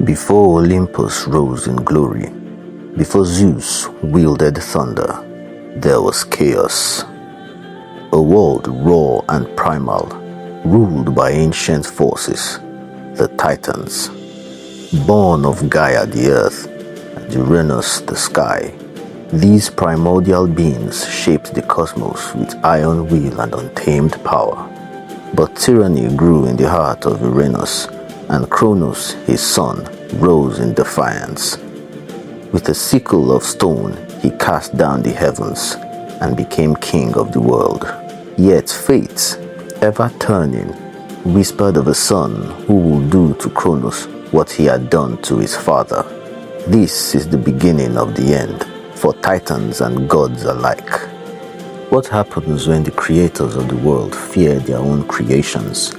Before Olympus rose in glory, before Zeus wielded thunder, there was chaos. A world raw and primal, ruled by ancient forces, the Titans. Born of Gaia the earth, and Uranus the sky, these primordial beings shaped the cosmos with iron will and untamed power. But tyranny grew in the heart of Uranus, and Kronos, his son, rose in defiance. With a sickle of stone, he cast down the heavens and became king of the world. Yet fate, ever turning, whispered of a son who will do to Kronos what he had done to his father. This is the beginning of the end, for titans and gods alike. What happens when the creators of the world fear their own creations?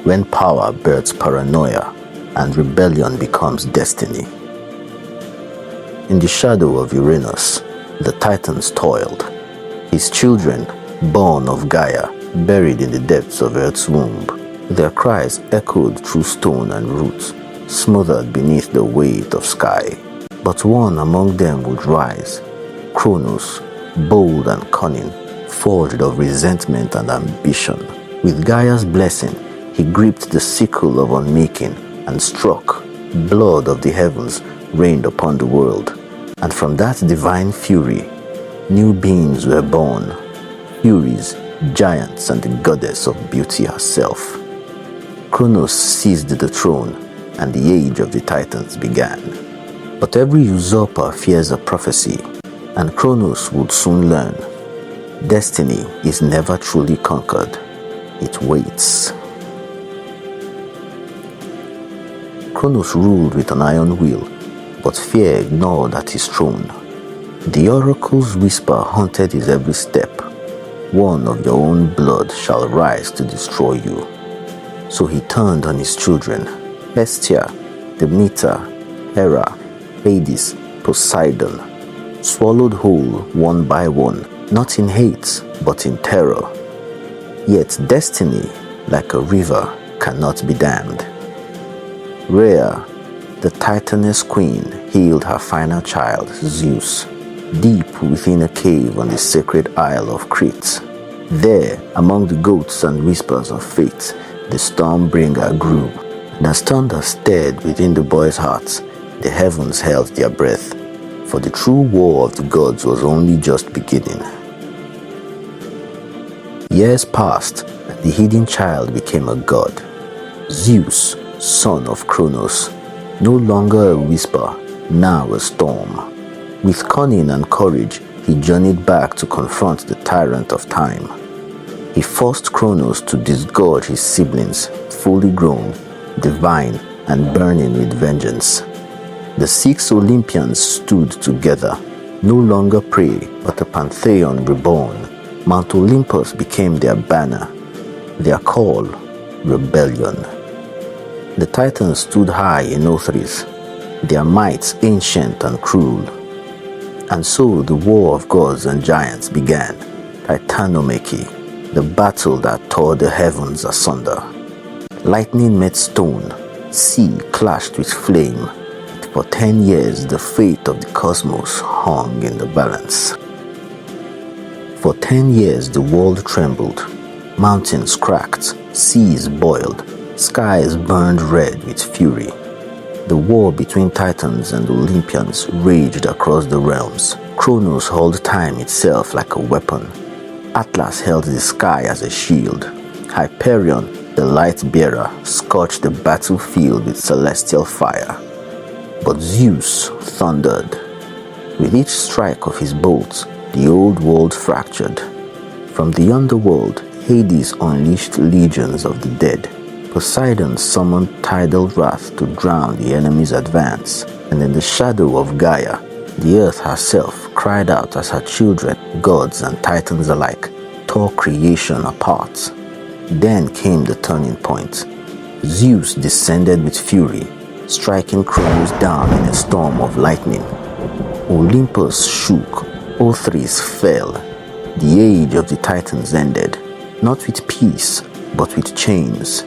When power births paranoia and rebellion becomes destiny. In the shadow of Uranus, the Titans toiled. His children, born of Gaia, buried in the depths of Earth's womb. Their cries echoed through stone and roots, smothered beneath the weight of sky. But one among them would rise, Kronos, bold and cunning, forged of resentment and ambition. With Gaia's blessing, he gripped the sickle of unmaking and struck. Blood of the heavens rained upon the world, and from that divine fury, new beings were born, furies, giants, and the goddess of beauty herself. Kronos seized the throne, and the age of the Titans began. But every usurper fears a prophecy, and Kronos would soon learn. Destiny is never truly conquered. It waits. Kronos ruled with an iron will, but fear ignored at his throne. The oracle's whisper haunted his every step. One of your own blood shall rise to destroy you. So he turned on his children, Hestia, Demeter, Hera, Hades, Poseidon, swallowed whole one by one, not in hate, but in terror. Yet destiny, like a river, cannot be dammed. Rhea, the Titaness queen, healed her final child, Zeus, deep within a cave on the sacred isle of Crete. There, among the goats and whispers of fate, the storm-bringer grew, and as thunder stirred within the boy's heart, the heavens held their breath, for the true war of the gods was only just beginning. Years passed, and the hidden child became a god. Zeus, son of Kronos, no longer a whisper, now a storm. With cunning and courage, he journeyed back to confront the tyrant of time. He forced Kronos to disgorge his siblings, fully grown, divine, and burning with vengeance. The 6 Olympians stood together, no longer prey, but a pantheon reborn. Mount Olympus became their banner, their call, rebellion. The Titans stood high in Othries, their might ancient and cruel. And so the war of gods and giants began, Titanomachy, the battle that tore the heavens asunder. Lightning met stone, sea clashed with flame. For 10 years, the fate of the cosmos hung in the balance. For 10 years, the world trembled. Mountains cracked, seas boiled, skies burned red with fury. The war between Titans and Olympians raged across the realms. Kronos held time itself like a weapon. Atlas held the sky as a shield. Hyperion, the light bearer, scorched the battlefield with celestial fire. But Zeus thundered. With each strike of his bolts, the old world fractured. From the underworld, Hades unleashed legions of the dead. Poseidon summoned tidal wrath to drown the enemy's advance, and in the shadow of Gaia, the earth herself cried out as her children, gods and titans alike, tore creation apart. Then came the turning point. Zeus descended with fury, striking Kronos down in a storm of lightning. Olympus shook, Othries fell. The age of the Titans ended, not with peace, but with chains.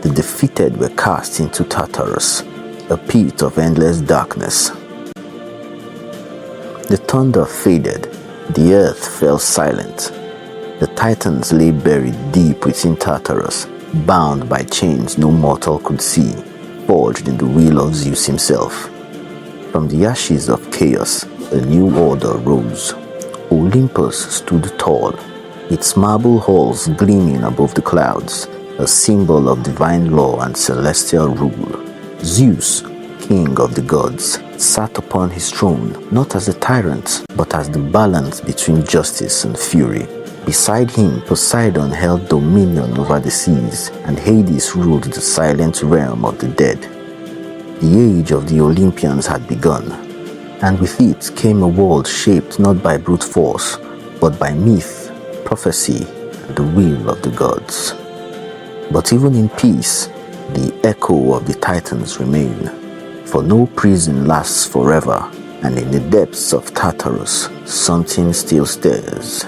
The defeated were cast into Tartarus, a pit of endless darkness. The thunder faded, the earth fell silent. The Titans lay buried deep within Tartarus, bound by chains no mortal could see, forged in the will of Zeus himself. From the ashes of chaos, a new order rose. Olympus stood tall, its marble halls gleaming above the clouds, a symbol of divine law and celestial rule. Zeus, king of the gods, sat upon his throne not as a tyrant, but as the balance between justice and fury. Beside him, Poseidon held dominion over the seas, and Hades ruled the silent realm of the dead. The age of the Olympians had begun, and with it came a world shaped not by brute force, but by myth, prophecy, and the will of the gods. But even in peace, the echo of the Titans remain, for no prison lasts forever, and in the depths of Tartarus, something still stirs.